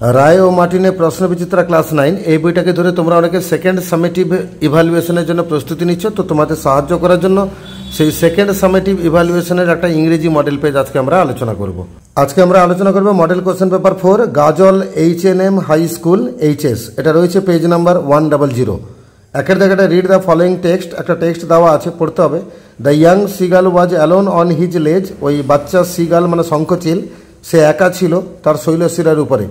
রায় ও মার্টিনের প্রশ্নবিচিত্রা ক্লাস 9 এই বইটাকে ধরে তোমরা অনেকে সেকেন্ড সামেটিভ ইভ্যালুয়েশনের জন্য প্রস্তুতি নিচ্ছ। তো তোমাদের সাহায্য করার জন্য সেই সেকেন্ড সামেটিভ ইভ্যালুয়েশনের একটা ইংরেজি মডেল পেজ আজকে আমরা আলোচনা করব। আজকে আমরা আলোচনা করব মডেল কোশ্চেন পেপার 4 গাজল HNM হাই স্কুল HS। এটা রয়েছে পেজ নাম্বার 100। একের জায়গাটা রিড দ্য ফলোয়িং টেক্সট, একটা টেক্সট দেওয়া আছে, পড়তে হবে। The young seagull was alone on his লেজ। ওই বাচ্চা সিগাল মানে শঙ্খচিল, সে একা ছিল তার শৈলশিরার উপরে।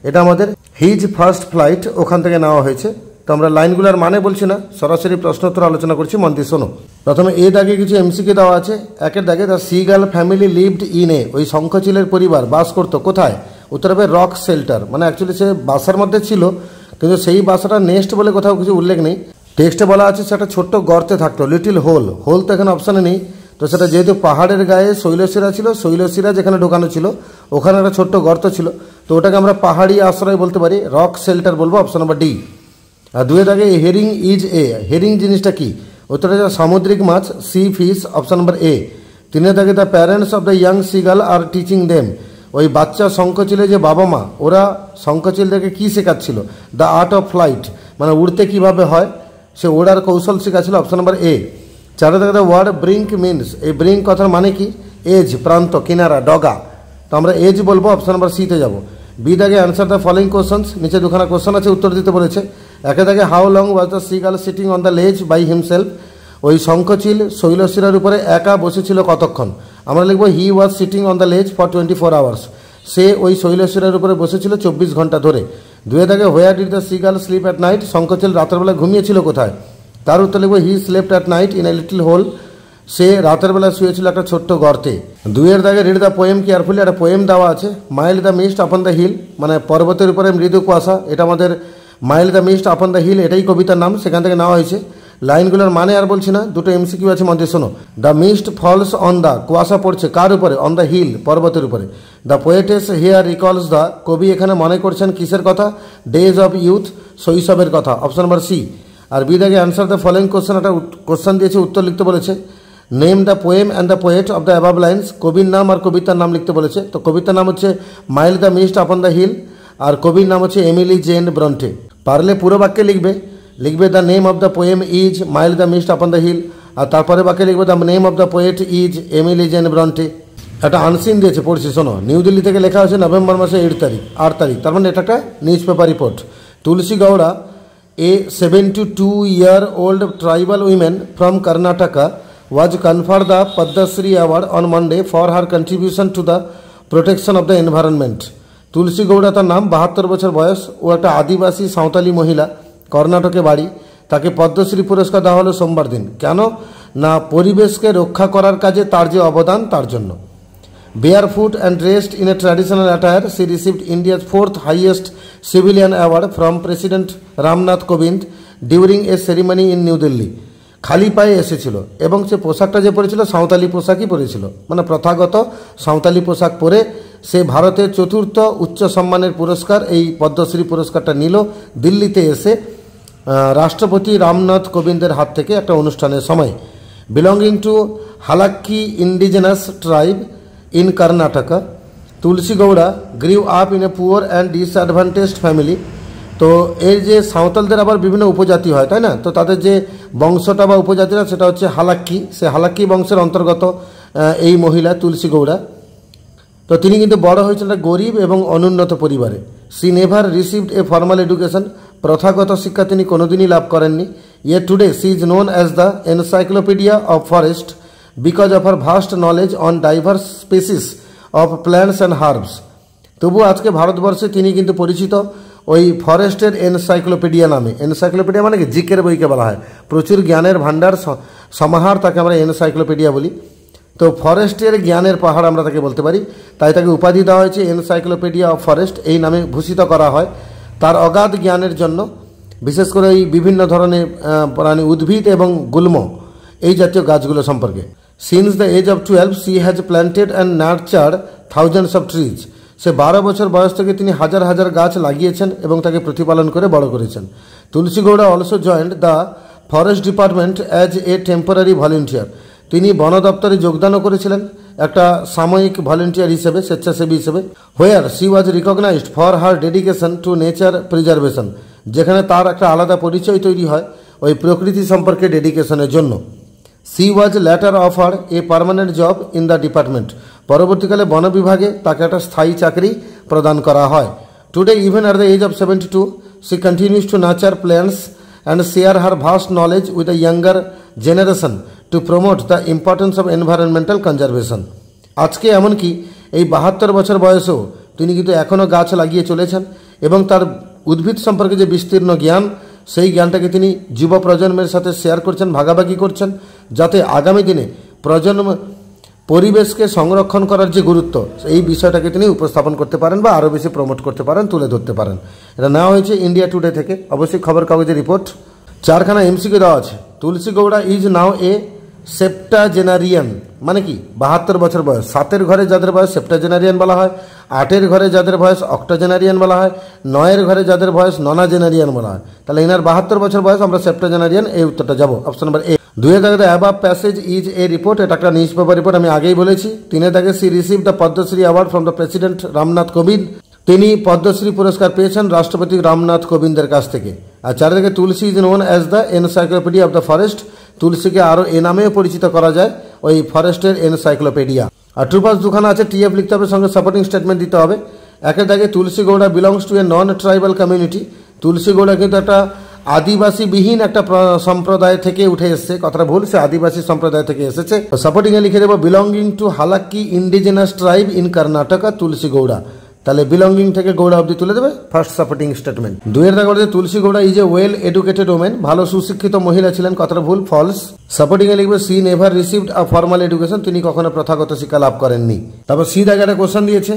এটা আমাদের হিজ ফার্স্ট ফ্লাইট ওখান থেকে নেওয়া হয়েছে। তো আমরা লাইনগুলোর মানে বলছি না, সরাসরি প্রশ্নোত্তর আলোচনা করছি, মন দিয়ে শোনো। প্রথমে এ দাগে কিছু এমসিকিউ দেওয়া আছে। একের দাগে the seagull family lived in a, ওই শঙ্খচিলের পরিবার বাস করতো কোথায়? উত্তর হবে রক শেল্টার। মানে অ্যাকচুয়ালি সে বাসার মধ্যে ছিল, কিন্তু সেই বাসাটা নেস্ট বলে কোথাও কিছু উল্লেখ নেই। টেক্সটে বলা আছে সেটা ছোট্ট গর্তে থাকতো, লিটিল হোল। হোল তো এখানে অপশানে নেই। তো সেটা যেহেতু পাহাড়ের গায়ে শৈলশিরা ছিল, শৈলশিরা যেখানে ঢোকানো ছিল ওখানে একটা ছোট্ট গর্ত ছিল, তো ওটাকে আমরা পাহাড়ি আশ্রয় বলতে পারি, রক শেল্টার বলবো, অপশন নাম্বার ডি। আর দুয়ের আগে হেরিং ইজ এ, হেরিং জিনিসটা কি? উত্তরটা সামুদ্রিক মাছ, sea fish, option number A. তিনের দাগে the parents of the young seagull আর টিচিং দেম, ওই বাচ্চা শঙ্খচিলের যে বাবা মা ওরা শঙ্খচিলদেরকে কী শেখাচ্ছিল? দ্য আর্ট অফ ফ্লাইট, মানে উড়তে কীভাবে হয় সে ওড়ার কৌশল শেখাচ্ছিল, অপশন নাম্বার এ। চারে দাগে দ্য ওয়ার্ড ব্রিঙ্ক মিনস, এই ব্রিঙ্ক কথার মানে কি? এজ, প্রান্ত, কিনারা, ডগা। তো আমরা এজ বলবো, অপশন নাম্বার সিতে যাবো। বি দাগে অ্যান্সার দ্য ফলোয়িং কোশ্চেন্স, নিচে দুখানা কোশ্চেন আছে, উত্তর দিতে বলেছে। একে দাগে how long was the seagull sitting on the ledge by himself, ওই শঙ্খচিল শৈলশিরার উপরে একা বসেছিল কতক্ষণ? আমরা লিখবো he was sitting on the ledge for 24 hours, সে ওই শৈলশিরার উপরে বসেছিল 24 ঘন্টা ধরে। দুয়ে দাগে where did the seagull sleep at night, শঙ্খচিল রাতের বেলা ঘুমিয়েছিল কোথায়? তার উত্তর লিখবো he slept at night in a little hole, সে রাতের বেলা শুয়েছিল একটা ছোট্ট গর্তে। দুইয়ের দাগে রিড দ্য পোয়েম কেয়ারফুলি, একটা পোয়েম দেওয়া আছে। Mild the mist upon the hill, মানে পর্বতের উপরে মৃদু কুয়াশা, এটা আমাদের mild the mist upon the hill, এটাই কবিতার নাম, সেখান থেকে নেওয়া হয়েছে। লাইনগুলোর মানে আর বলছি না, দুটো এমসিকিউ আছে, মধ্যে শোনো। The mist falls on the, কুয়াশা পড়ছে কার উপরে? অন দ্য হিল, পর্বতের উপরে। The poetess here recalls the, কবি এখানে মনে করছেন কিসের কথা? ডেজ অফ ইউথ, শৈশবের কথা, অপশন নাম্বার সি। আর বি দাগে অ্যান্সার দ্য ফলোয়িং কোশ্চেন, একটা কোশ্চেন দিয়েছে, উত্তর লিখতে বলেছে। Name the poem and the poet of the above lines, কবির নাম আর কবিতার নাম লিখতে বলেছে। তো কবিতার নাম হচ্ছে mild the mist upon the hill, আর কবির নাম হচ্ছে এমিলি জেন ব্রন্টে। পারলে পুরো বাক্যে লিখবে the name of the poem is mild the mist upon the hill, আর তারপরে বাক্যে লিখবে the name of the poet is Emily Jane Bronte. একটা আনসিন দিয়েছে, পড়ছি শোনো। নিউ দিল্লি থেকে লেখা হয়েছে নভেম্বর মাসে 8 তারিখ, তার মানে এটা একটা newspaper report. Tulsi Gowda, a 72-year-old tribal woman from Karnataka, was conferred the Padma Shri Award on Monday for her contribution to the protection of the environment. তুলসী গৌড়া তার নাম, 72 বছর বয়স, ও একটা আদিবাসী সাঁওতালি মহিলা, কর্ণাটকে বাড়ি। তাকে পদ্মশ্রী পুরস্কার দেওয়া হলো সোমবার দিন। কেন না? পরিবেশকে রক্ষা করার কাজে তার যে অবদান তার জন্য। Barefoot and dressed in a traditional attire, she received India's 4th highest civilian award from President Ramnath Kovind during a ceremony in New Delhi. খালি পায়ে এসেছিল এবং সে পোশাকটা যে পরেছিল সাঁওতালি পোশাকই পরেছিল, মানে প্রথাগত সাঁওতালি পোশাক পরে সে ভারতের 4র্থ উচ্চ সম্মানের পুরস্কার, এই পদ্মশ্রী পুরস্কারটা নিল দিল্লিতে এসে রাষ্ট্রপতি রামনাথ কোবিন্দের হাত থেকে একটা অনুষ্ঠানের সময়। Belonging to Halakki indigenous tribe in Karnataka, Tulsi Gowda grew up in a poor and disadvantaged family. তো এর যে সাঁওতালদের আবার বিভিন্ন উপজাতি হয়, তাই না? তো তাদের যে বংশটা বা উপজাতিরা সেটা হচ্ছে হালাক্কি, সে হালাক্কি বংশের অন্তর্গত এই মহিলা তুলসী গৌড়া। তো তিনি কিন্তু বড় হয়েছেন একটা গরিব এবং অনুন্নত পরিবারে। She never received a formal education, প্রথাগত শিক্ষা তিনি কোনোদিনই লাভ করেননি। Yet today she is known as the encyclopedia of forest because of her vast knowledge on diverse species of plants and herbs. তবু আজকে ভারতবর্ষে তিনি কিন্তু পরিচিত ওই ফরেস্টের এনসাইক্লোপিডিয়া নামে। এনসাইক্লোপিডিয়া মানে কি? জিকের বইকে বলা হয়, প্রচুর জ্ঞানের ভাণ্ডার সমাহার, তাকে আমরা এনসাইক্লোপিডিয়া বলি। তো ফরেস্টের জ্ঞানের পাহাড় আমরা তাকে বলতে পারি, তাই তাকে উপাধি দেওয়া হয়েছে এনসাইক্লোপিডিয়া অফ ফরেস্ট, এই নামে ভূষিত করা হয় তার অগাধ জ্ঞানের জন্য, বিশেষ করে এই বিভিন্ন ধরনের প্রাণী, উদ্ভিদ এবং গুল্ম, এই জাতীয় গাছগুলো সম্পর্কে। Since the age of 12, she has planted and nurtured thousands of trees. সে 12 বছর বয়স থেকে তিনি হাজার হাজার গাছ লাগিয়েছেন এবং তাকে প্রতিপালন করে বড় করেছেন। Tulsi Gowda also joined the forest department as a temporary volunteer, তিনি বন দপ্তরে যোগদানও করেছিলেন একটা সাময়িক ভলেন্টিয়ার হিসেবে, স্বেচ্ছাসেবী হিসেবে। Where she was recognised for her dedication to nature preservation, যেখানে তার একটা আলাদা পরিচয় তৈরি হয় ওই প্রকৃতি সম্পর্কে ডেডিকেশনের জন্য। She was later offer a permanent job in the department, পরবর্তীকালে বন বিভাগে তাকে একটা স্থায়ী চাকরি প্রদান করা হয়। Today even at the age of 72 she continues to nurture plants and share her vast knowledge with the younger generation to promote the importance of environmental conservation. আজকে এমনকি এই 72 বছর বয়সেও তিনি কিন্তু এখনও গাছ লাগিয়ে চলেছেন এবং তার উদ্ভিদ সম্পর্কে যে বিস্তীর্ণ জ্ঞান, সেই জ্ঞানটাকে তিনি যুব প্রজন্মের সাথে শেয়ার করছেন, ভাগাভাগি করছেন, যাতে আগামী দিনে পরিবেশকে সংরক্ষণ করার যে গুরুত্ব, এই বিষয়টাকে তিনি উপস্থাপন করতে পারেন বা আরও বেশি প্রমোট করতে পারেন, তুলে ধরতে পারেন। এটা নেওয়া হয়েছে ইন্ডিয়া টুডে থেকে, অবশ্যই খবর কাগজের রিপোর্ট। 4খানা এমসিকিউ দেওয়া আছে। তুলসী গৌড়া ইজ নাও এ সেপ্টাজেনারিয়ান, মানে কি 72 বছর বয়স। 7-এর ঘরে যাদের বয়স সেপ্টাজেনারিয়ান বলা হয়, 8-এর ঘরে যাদের বয়স অক্টোজেনারিয়ান বলা হয়, 9-এর ঘরে যাদের বয়স ননাজেনারিয়ান বলা হয়। তাহলে এনার 72 বছর বয়স, আমরা সেপ্টাজেনারিয়ান, এই উত্তরটা যাব অপশন নাম্বার এ। 2-এর দাগে the above passage is a report, এটা একটা নিউজ পেপার রিপোর্ট, আমি আগেই বলেছি। 3-এর দাগে she receive the Padmashri award from the president Ramnath Kovind, তিনি পদ্মশ্রী পুরস্কার পেয়েছেন রাষ্ট্রপতি রামনাথ কোবিন্দের কাছ থেকে। আর 4 থেকে Tulsi is known as the encyclopedia of the forest, তুলসীকে আরও এ নামেও পরিচিত করা যায়, ওই ফরেস্টের এনসাইক্লোপিডিয়া। আর ট্রু পাস 2খানা আছে, টিএফ লিখতে হবে, সঙ্গে সাপোর্টিং স্টেটমেন্ট দিতে হবে। 1-এর দাগে Tulsi Gowda belongs to a non tribal community, Tulsi Gowda কিন্তু একটা আদিবাসীবিহীন একটা সম্প্রদায় থেকে উঠে এসছে, কথাটা ভুল, সে আদিবাসী সম্প্রদায় থেকে এসেছে। সাপোর্টিংয়ে লিখে দেবো belonging to Halakki indigenous tribe in Karnataka Tulsi Gowda, তাহলে বিলঙ্গিং থেকে গৌড়া অবধি তুলে দেবে ফার্স্ট সাপোর্টিং স্টেটমেন্ট। 2-এর দাগে Tulsi Gowda is a well educated women, ভালো সুশিক্ষিত মহিলা ছিলেন, কথাটা ভুল, ফলস। সাপোর্টিংয়ে লিখবে she never received a formal education, তিনি কখনো প্রথাগত শিক্ষা লাভ করেননি। তারপর সি দাগে একটা কোশ্চেন দিয়েছে,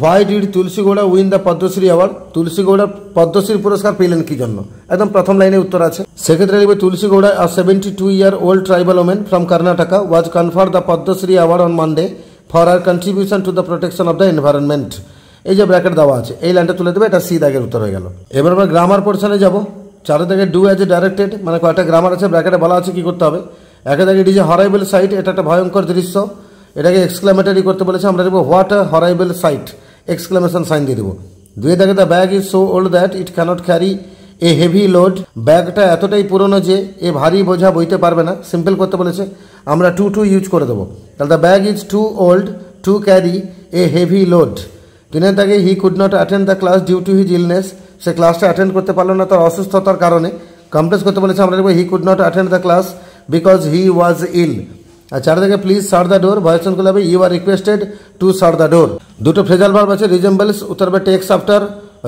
why did Tulsi Gowda win the Padmashri award, Tulsi Gowda Padmashri পুরস্কার পেলেন কি জন্য, একদম প্রথম লাইনে উত্তর আছে। সেক্ষেত্রে লিখবে Tulsi Gowda a 72-year-old tribal women from Karnataka was conferred the Padmashri award on Monday for her contribution to the protection of the environment, এই যে ব্র্যাকেট দেওয়া আছে, এই লাইনটা তুলে দেবে, এটা সি দাগের উত্তর হয়ে গেল। এবার আমরা গ্রামার পোর্শনে যাব। 4 দাগে ডু অ্যাজ এ ডাইরেক্টেড, মানে কয়েকটা গ্রামার আছে, ব্র্যাকেটে বলা আছে কি করতে হবে। 1 দাগে ইট ইজ এ হরাইবল সাইট, এটা একটা ভয়ঙ্কর দৃশ্য, এটাকে এক্সক্লামেটরি করতে বলেছে, আমরা দেবো what a horrible sight, exclamation sign দিয়ে দেবো। 2 দাগে the bag is so old that it cannot carry a heavy load, ব্যাগটা এতটাই পুরনো যে এ ভারী বোঝা বইতে পারবে না, সিম্পল করতে বলেছে, আমরা টু ইউজ করে দেবো। তাহলে the bag is too old to carry a heavy load. 3-এর দাগে he could not attend the class due to his illness, সে ক্লাসটা অ্যাটেন্ড করতে পারলো না তার অসুস্থতার কারণে, কমপ্লেক্স করতে বলেছে, আমরা দেখবো he could not attend the class because he was ill. আর 4 থেকে প্লিজ শাট দ্য ডোর, ভয়েসন করলে হবে you are requested to shut the door. 2টো ফ্রেজাল ভার্ব আছে, রিজেম্বলস উত্তর হবে টেক্স আফটার,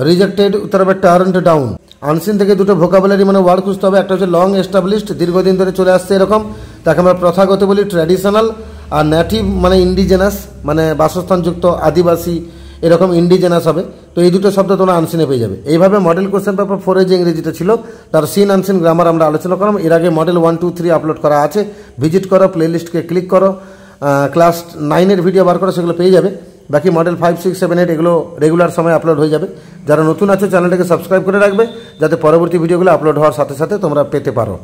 রিজেক্টেড উত্তর হবে টার্নড ডাউন। আনসিন থেকে 2টো ভোকাবুলারি মানে ওয়ার্ড খুঁজতে হবে, একটা হচ্ছে লং এস্টাবলিশড, দীর্ঘদিন ধরে চলে আসছে এরকম, তাকে আমরা প্রথাগত বলি, ট্র্যাডিশনাল। আর নেটিভ মানে ইন্ডিজেনাস, মানে বাসস্থানযুক্ত, আদিবাসী, এরকম ইন্ডিজেনাস হবে। তো এই 2টো শব্দ তোমরা আনসিনে পেয়ে যাবে। এইভাবে মডেল কোশ্চেন পেপার 4 যে ইংরেজিটা ছিল তার সিন আনসিন গ্রামার আমরা আলোচনা করলাম। এর আগে মডেল 1, 2, 3 আপলোড করা আছে, ভিজিট করো, প্লেলিস্টকে ক্লিক করো, ক্লাস 9-এর ভিডিও বার করো, সেগুলো পেয়ে যাবে। বাকি মডেল 5, 6, 7, 8 এগুলো রেগুলার সময় আপলোড হয়ে যাবে। যারা নতুন আছে চ্যানেলটাকে সাবস্ক্রাইব করে রাখবে, যাতে পরবর্তী ভিডিওগুলো আপলোড হওয়ার সাথে সাথে তোমরা পেতে পারো।